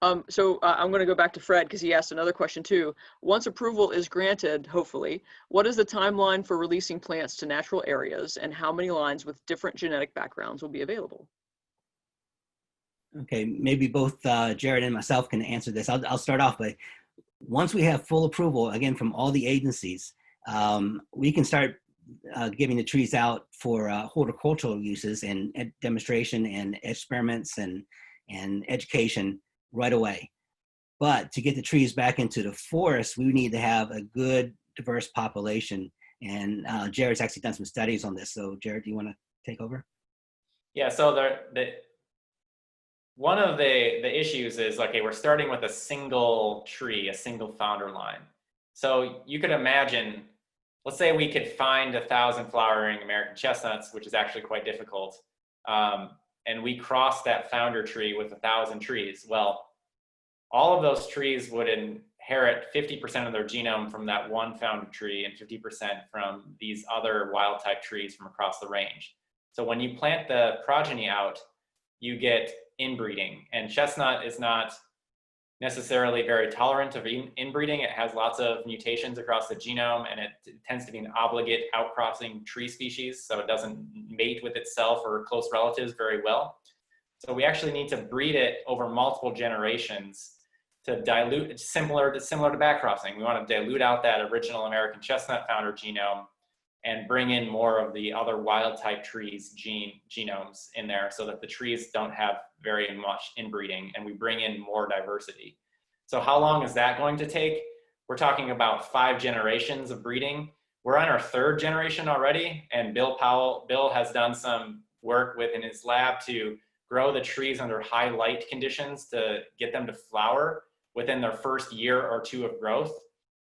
Speaker 1: I'm going to go back to Fred because he asked another question too. Once approval is granted, hopefully, what is the timeline for releasing plants to natural areas, and how many lines with different genetic backgrounds will be available?
Speaker 2: Okay, maybe both Jared and myself can answer this. I'll start off by, once we have full approval, again, from all the agencies, we can start giving the trees out for horticultural uses and demonstration and experiments and education right away. But to get the trees back into the forest, we need to have a good, diverse population. And Jared's actually done some studies on this. So Jared, do you want to take over?
Speaker 3: Yeah, so one of the issues is, okay, we're starting with a single tree, a single founder line. So you could imagine, let's say we could find 1,000 flowering American chestnuts, which is actually quite difficult. And we cross that founder tree with 1,000 trees. Well, all of those trees would inherit 50% of their genome from that one founder tree and 50% from these other wild type trees from across the range. So when you plant the progeny out, you get inbreeding, and chestnut is not necessarily very tolerant of inbreeding. It has lots of mutations across the genome, and it tends to be an obligate outcrossing tree species, so it doesn't mate with itself or close relatives very well. So we actually need to breed it over multiple generations to dilute. It's similar to backcrossing. We want to dilute out that original American chestnut founder genome and bring in more of the other wild type trees genomes in there, so that the trees don't have very much inbreeding and we bring in more diversity. So how long is that going to take? We're talking about 5 generations of breeding. We're on our 3rd generation already, and Bill has done some work within his lab to grow the trees under high light conditions to get them to flower within their first year or 2 of growth.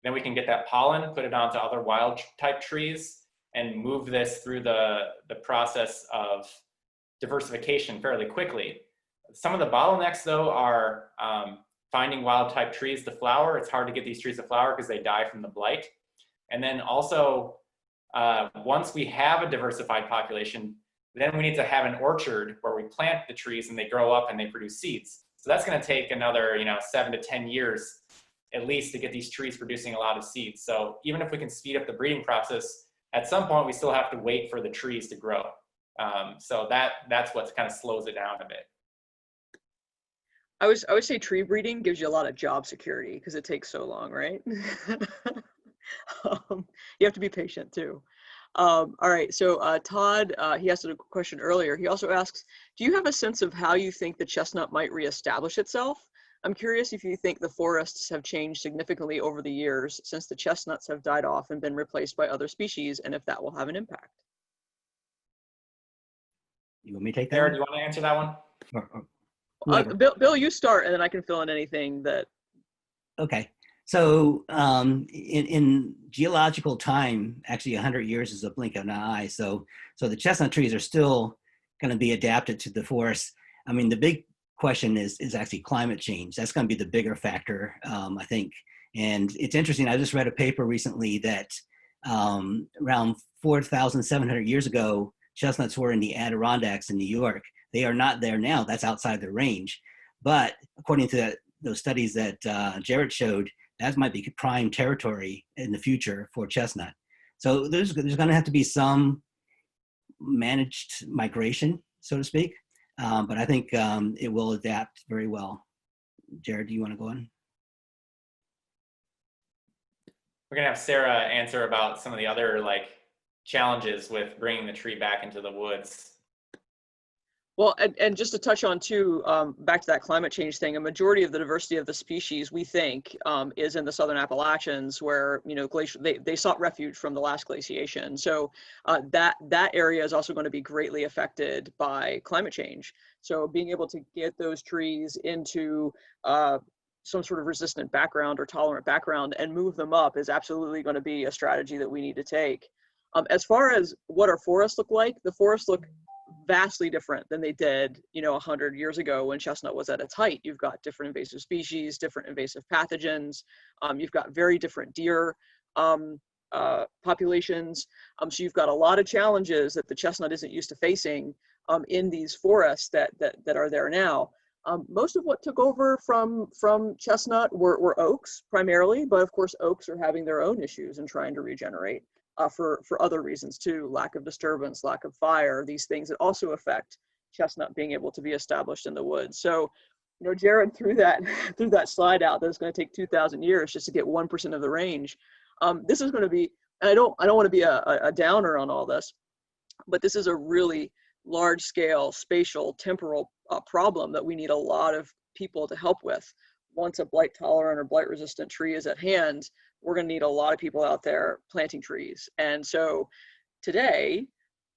Speaker 3: Then we can get that pollen, put it onto other wild type trees, and move this through the process of diversification fairly quickly. Some of the bottlenecks, though, are finding wild type trees to flower. It's hard to get these trees to flower because they die from the blight. And then also, once we have a diversified population, then we need to have an orchard where we plant the trees and they grow up and they produce seeds. So that's going to take another 7 to 10 years at least to get these trees producing a lot of seeds. So even if we can speed up the breeding process, at some point we still have to wait for the trees to grow. So that's what kind of slows it down a bit.
Speaker 1: I would say tree breeding gives you a lot of job security because it takes so long, right? You have to be patient too. All right, so Todd, he asked a question earlier. He also asks, do you have a sense of how you think the chestnut might reestablish itself? I'm curious if you think the forests have changed significantly over the years since the chestnuts have died off and been replaced by other species, and if that will have an impact.
Speaker 2: You want me to take that?
Speaker 3: Sara, do you want to answer that one?
Speaker 1: Bill, you start, and then I can fill in anything that.
Speaker 2: Okay. So in geological time, actually 100 years is a blink of an eye. So the chestnut trees are still going to be adapted to the forest. I mean, the big question is actually climate change. That's going to be the bigger factor, I think. And it's interesting. I just read a paper recently that around 4,700 years ago, chestnuts were in the Adirondacks in New York. They are not there now. That's outside the range. But according to those studies that Jared showed, that might be prime territory in the future for chestnut. So there's going to have to be some managed migration, so to speak. But I think it will adapt very well. Jared, do you want to go on?
Speaker 3: We're going to have Sara answer about some of the other challenges with bringing the tree back into the woods.
Speaker 1: Well, and just to touch on too, back to that climate change thing, a majority of the diversity of the species, we think, is in the southern Appalachians, where they sought refuge from the last glaciation. So that area is also going to be greatly affected by climate change. So being able to get those trees into some sort of resistant background or tolerant background and move them up is absolutely going to be a strategy that we need to take. As far as what our forests look like, the forests look vastly different than they did 100 years ago when chestnut was at its height. You've got different invasive species, different invasive pathogens. You've got very different deer populations. So you've got a lot of challenges that the chestnut isn't used to facing in these forests that are there now. Most of what took over from chestnut were oaks primarily, but of course oaks are having their own issues and trying to regenerate. For other reasons too, lack of disturbance, lack of fire, these things that also affect chestnut being able to be established in the woods. So, Jared threw that slide out that it's going to take 2,000 years just to get 1% of the range. This is going to be, and I don't want to be a downer on all this, but this is a really large scale, spatial, temporal problem that we need a lot of people to help with. Once a blight tolerant or blight resistant tree is at hand, we're going to need a lot of people out there planting trees. And so today,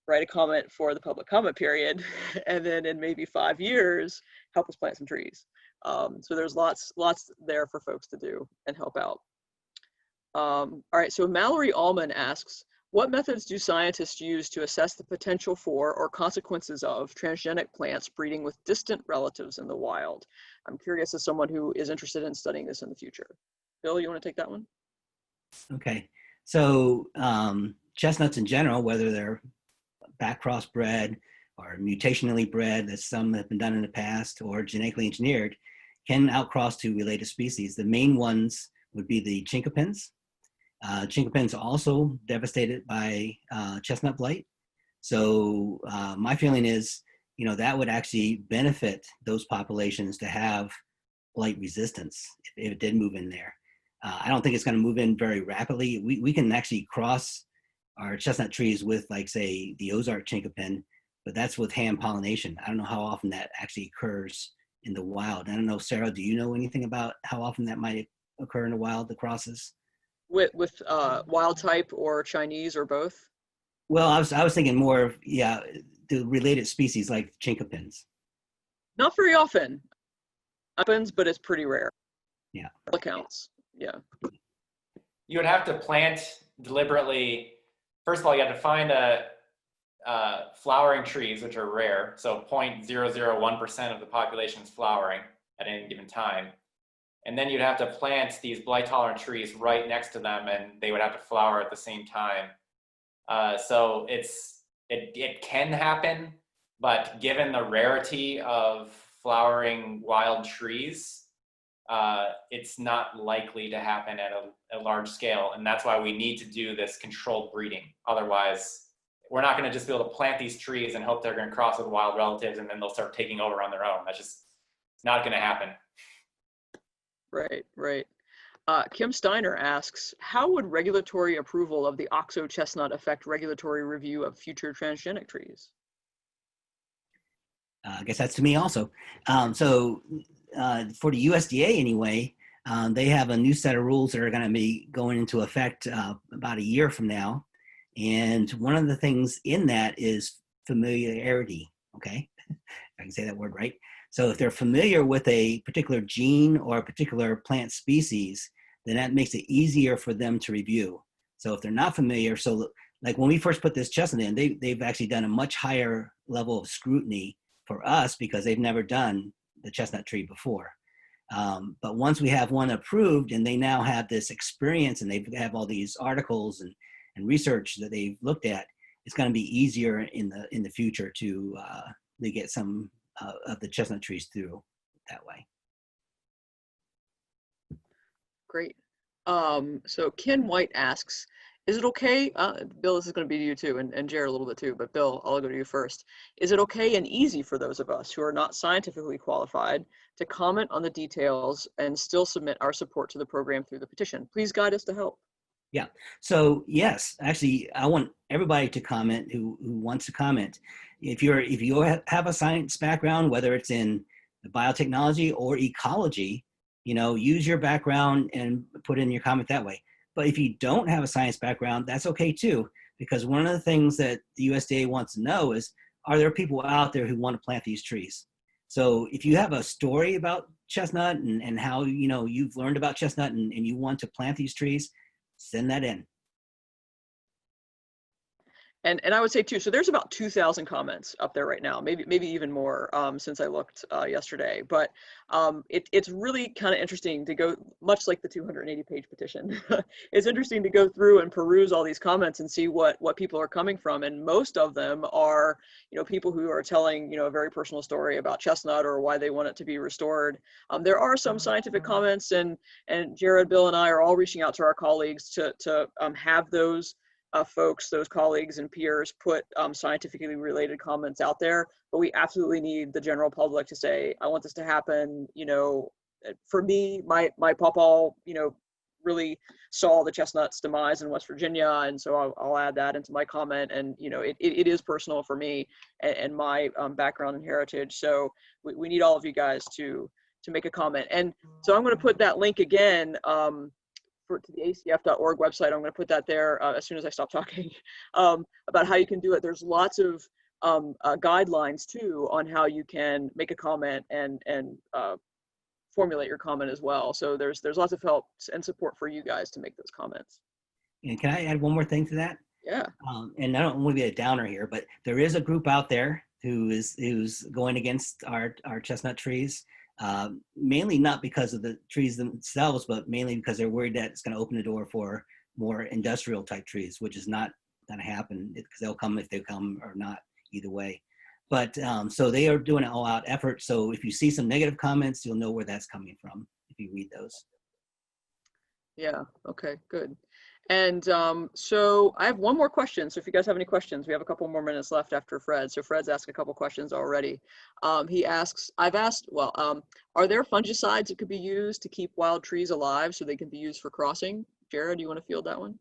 Speaker 1: write a comment for the public comment period, and then in maybe 5 years, help us plant some trees. So there's lots there for folks to do and help out. All right, so Mallory Allman asks, what methods do scientists use to assess the potential for or consequences of transgenic plants breeding with distant relatives in the wild? I'm curious as someone who is interested in studying this in the future. Bill, you want to take that one?
Speaker 2: Okay, so chestnuts in general, whether they're backcross bred or mutationally bred, that some have been done in the past, or genetically engineered, can outcross to related species. The main ones would be the chinkapins. Chinkapins are also devastated by chestnut blight. So my feeling is, that would actually benefit those populations to have blight resistance if it did move in there. I don't think it's going to move in very rapidly. We can actually cross our chestnut trees with, like, say, the Ozark chinkapin, but that's with hand pollination. I don't know how often that actually occurs in the wild. I don't know, Sarah, do you know anything about how often that might occur in the wild, the crosses?
Speaker 1: With wild type or Chinese or both?
Speaker 2: Well, I was thinking more of, yeah, the related species like chinkapins.
Speaker 1: Not very often. Happens, but it's pretty rare.
Speaker 2: Yeah.
Speaker 1: Accounts. Yeah.
Speaker 3: You would have to plant deliberately. First of all, you have to find flowering trees, which are rare. So 0.001% of the population is flowering at any given time. And then you'd have to plant these blight-tolerant trees right next to them, and they would have to flower at the same time. So it can happen, but given the rarity of flowering wild trees, it's not likely to happen at a large scale. And that's why we need to do this controlled breeding. Otherwise, we're not going to just be able to plant these trees and hope they're going to cross with wild relatives and then they'll start taking over on their own. That's just not going to happen.
Speaker 1: Right, right. Kim Steiner asks, how would regulatory approval of the OXO chestnut affect regulatory review of future transgenic trees?
Speaker 2: I guess that's to me also. So for the USDA anyway, they have a new set of rules that are going to be going into effect about a year from now. And one of the things in that is familiarity, okay? If I can say that word right. So if they're familiar with a particular gene or a particular plant species, then that makes it easier for them to review. So if they're not familiar, so like when we first put this chestnut in, they've actually done a much higher level of scrutiny for us because they've never done the chestnut tree before. But once we have one approved and they now have this experience and they have all these articles and research that they've looked at, it's going to be easier in the future to get some of the chestnut trees through that way.
Speaker 1: Great. So Ken White asks, is it okay, Bill, this is going to be to you too, and Jared a little bit too, but Bill, I'll go to you first. Is it okay and easy for those of us who are not scientifically qualified to comment on the details and still submit our support to the program through the petition? Please guide us to help.
Speaker 2: Yeah, so yes, actually, I want everybody to comment who wants to comment. If you have a science background, whether it's in biotechnology or ecology, use your background and put in your comment that way. But if you don't have a science background, that's okay too, because one of the things that the USDA wants to know is, are there people out there who want to plant these trees? So if you have a story about chestnut and how you've learned about chestnut and you want to plant these trees, send that in.
Speaker 1: And I would say too, so there's about 2,000 comments up there right now, maybe even more since I looked yesterday. But it's really kind of interesting to go, much like the 280-page petition. It's interesting to go through and peruse all these comments and see what people are coming from. And most of them are, people who are telling, a very personal story about chestnut or why they want it to be restored. There are some scientific comments, and Jared, Bill, and I are all reaching out to our colleagues to have those folks, those colleagues and peers put scientifically related comments out there, but we absolutely need the general public to say, I want this to happen. For me, my pawpaw, really saw the chestnut's demise in West Virginia, and so I'll add that into my comment. And it is personal for me and my background and heritage. So we need all of you guys to make a comment. And so I'm going to put that link again to the acf.org website. I'm going to put that there as soon as I stop talking about how you can do it. There's lots of guidelines too on how you can make a comment and formulate your comment as well. So there's lots of help and support for you guys to make those comments.
Speaker 2: And can I add one more thing to that?
Speaker 1: Yeah.
Speaker 2: And I don't want to be a downer here, but there is a group out there who's going against our chestnut trees. Mainly not because of the trees themselves, but mainly because they're worried that it's going to open the door for more industrial type trees, which is not going to happen because they'll come if they come or not, either way. But so they are doing an all-out effort. So if you see some negative comments, you'll know where that's coming from if you read those.
Speaker 1: Yeah, okay, good. And so I have one more question. So if you guys have any questions, we have a couple more minutes left after Fred. So Fred's asked a couple questions already. He asks, I've asked, well, are there fungicides that could be used to keep wild trees alive so they can be used for crossing? Jared, do you want to field that one?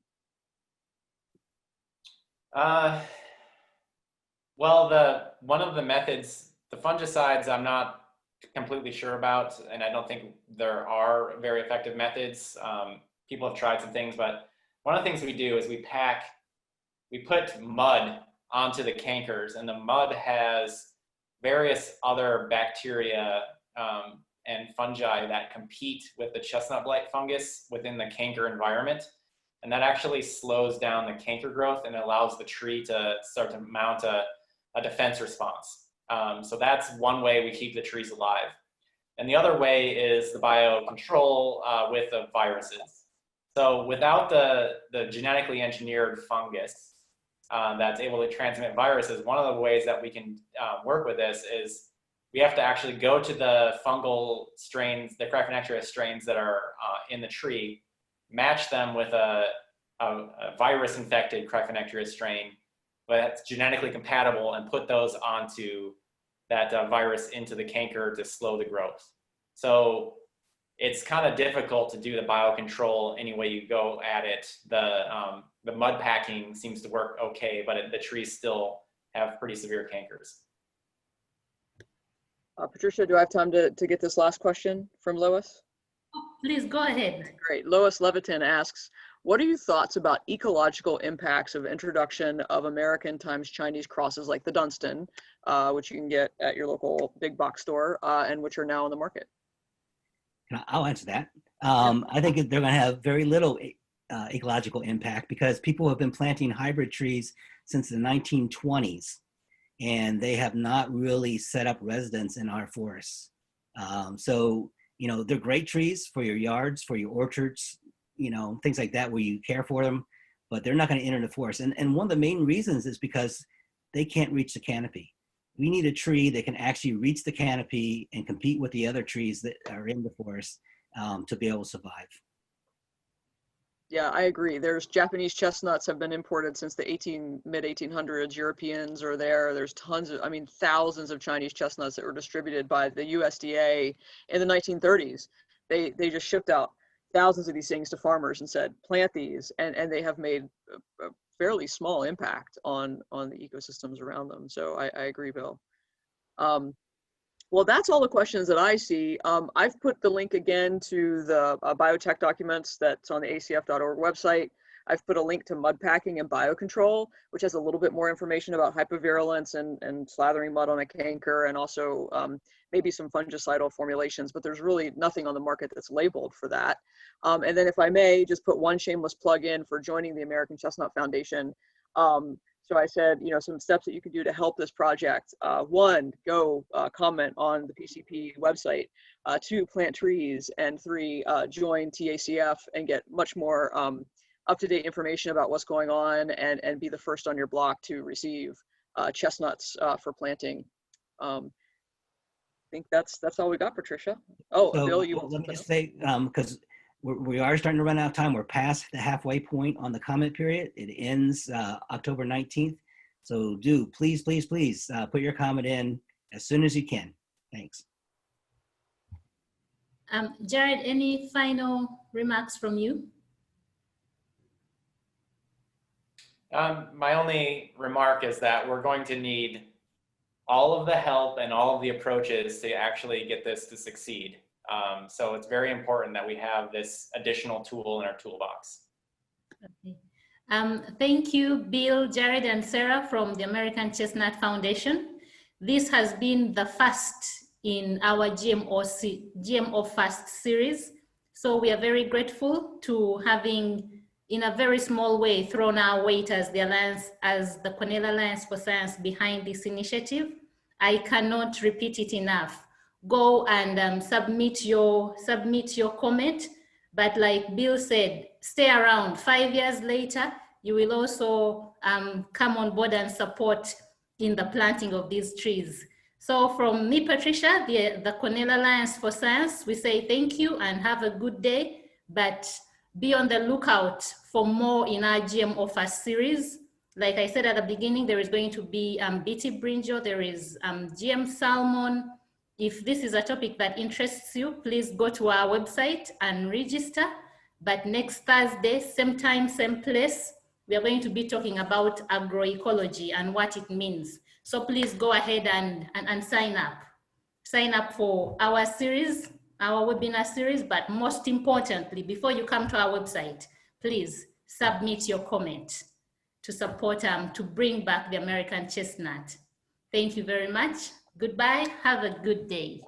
Speaker 3: Well, one of the methods, the fungicides, I'm not completely sure about, and I don't think there are very effective methods. People have tried some things, but one of the things we do is we put mud onto the cankers, and the mud has various other bacteria and fungi that compete with the chestnut blight fungus within the canker environment. And that actually slows down the canker growth and allows the tree to start to mount a defense response. So that's one way we keep the trees alive. And the other way is the biocontrol with the viruses. So without the genetically engineered fungus that's able to transmit viruses, one of the ways that we can work with this is we have to actually go to the fungal strains, the Cryphonectria strains that are in the tree, match them with a virus-infected Cryphonectria strain that's genetically compatible, and put those onto that virus into the canker to slow the growth. So it's kind of difficult to do the biocontrol any way you go at it. The mud packing seems to work okay, but the trees still have pretty severe cankers.
Speaker 1: Patricia, do I have time to get this last question from Lois?
Speaker 4: Oh, please go ahead.
Speaker 1: Great. Lois Levitin asks, what are your thoughts about ecological impacts of introduction of American times Chinese crosses like the Dunstan, which you can get at your local big box store, and which are now on the market?
Speaker 2: I'll answer that. I think they're going to have very little ecological impact because people have been planting hybrid trees since the 1920s, and they have not really set up residence in our forests. So, you know, they're great trees for your yards, for your orchards, you know, things like that where you care for them, but they're not going to enter the forest. And one of the main reasons is because they can't reach the canopy. We need a tree that can actually reach the canopy and compete with the other trees that are in the forest to be able to survive.
Speaker 1: Yeah, I agree. There's Japanese chestnuts have been imported since the mid 1800s. Europeans are there. There's tons of, I mean, thousands of Chinese chestnuts that were distributed by the USDA in the 1930s. They just shipped out thousands of these things to farmers and said, plant these, and they have made a fairly small impact on the ecosystems around them. So I agree, Bill. Well, that's all the questions that I see. I've put the link again to the biotech documents that's on the acf.org website. I've put a link to mud packing and biocontrol, which has a little bit more information about hypovirulence and slathering mud on a canker, and also maybe some fungicidal formulations, but there's really nothing on the market that's labeled for that. And then if I may, just put one shameless plug in for joining the American Chestnut Foundation. So I said, you know, some steps that you can do to help this project. One, go comment on the PCP website. Two, plant trees. And three, join TACF and get much more up-to-date information about what's going on, and be the first on your block to receive chestnuts for planting. I think that's all we got, Patricia. Oh, so, Bill, you want
Speaker 2: let me just say, because we are starting to run out of time. We're past the halfway point on the comment period. It ends October 19th. So please put your comment in as soon as you can. Thanks.
Speaker 4: Jared, any final remarks from you?
Speaker 3: My only remark is that we're going to need all of the help and all of the approaches to actually get this to succeed. So it's very important that we have this additional tool in our toolbox.
Speaker 4: Okay. Thank you, Bill, Jared, and Sara from the American Chestnut Foundation. This has been the first in our GMO First series. So we are very grateful to having, in a very small way, thrown our weight as the Cornell Alliance for Science behind this initiative. I cannot repeat it enough. Go and submit your comment, but like Bill said, stay around. 5 years later, you will also come on board and support in the planting of these trees. So from me, Patricia, the Cornell Alliance for Science, we say thank you and have a good day, but be on the lookout for more in our GMO Fast series. Like I said at the beginning, there is going to be BT brinjal, there is GM salmon. If this is a topic that interests you, please go to our website and register. But next Thursday, same time, same place, we are going to be talking about agroecology and what it means. So please go ahead and sign up. Sign up for our series, our webinar series, but most importantly, before you come to our website, please submit your comment to support, to bring back the American chestnut. Thank you very much. Goodbye. Have a good day.